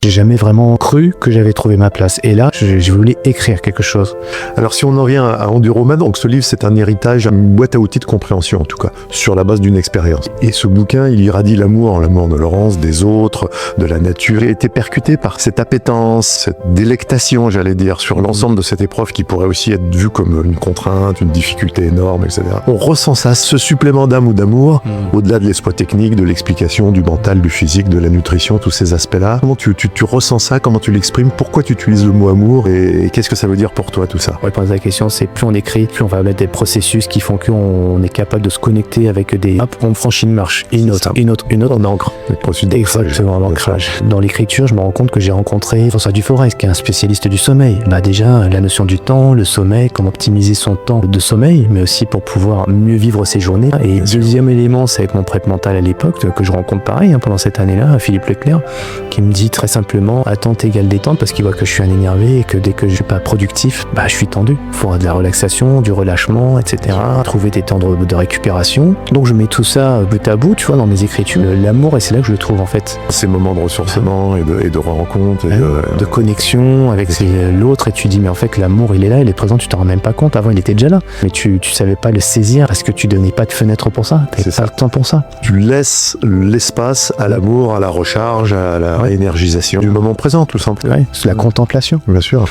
J'ai jamais vraiment cru que j'avais trouvé ma place. Et là, je voulais écrire quelque chose. Alors si on en vient à Enduroma, donc ce livre c'est un héritage, une boîte à outils de compréhension en tout cas, sur la base d'une expérience. Et ce bouquin, il irradie l'amour de Laurence, des autres, de la nature. J'ai été percuté par cette appétence, cette délectation, j'allais dire, sur l'ensemble de cette épreuve qui pourrait aussi être vue comme une contrainte, une difficulté énorme, etc. On ressent ça, ce supplément d'âme ou d'amour, au-delà de l'exploit technique, de l'explication, du mental, du physique, de la nutrition, tous ces aspects-là. Comment tu ressens ça, comment tu l'exprimes, pourquoi tu utilises le mot amour et qu'est-ce que ça veut dire pour toi tout ça? Pour répondre à la question, c'est plus on écrit, plus on va mettre des processus qui font qu'on est capable de se connecter avec des... Hop, on franchit une marche, une autre, on ancre. Exactement, l'ancrage. Dans l'écriture, je me rends compte que j'ai rencontré François Duforest, qui est un spécialiste du sommeil. Déjà, la notion du temps, le sommeil, comment optimiser son temps de sommeil, mais aussi pour pouvoir mieux vivre ses journées. Et deuxième élément, c'est avec mon prêtre mental à l'époque, que je rencontre pareil pendant cette année-là, Philippe Leclerc, qui me dit très simplement attente égale détente, parce qu'il voit que je suis un énervé et que dès que je suis pas productif, je suis tendu. Il faudra de la relaxation, du relâchement, etc. Trouver des temps de récupération. Donc je mets tout ça bout à bout, tu vois, dans mes écritures. L'amour, et c'est là que je le trouve en fait. Ces moments de ressourcement et de rencontre. De connexion avec l'autre, et tu dis mais en fait l'amour il est là, il est présent, tu t'en rends même pas compte. Avant il était déjà là, mais tu savais pas le saisir parce que tu donnais pas de fenêtre pour ça, t'avais pas le temps pour ça. Tu laisses l'espace à l'amour, à la recharge, à la réénergisation du moment présent tout simplement. C'est la contemplation. Bien sûr.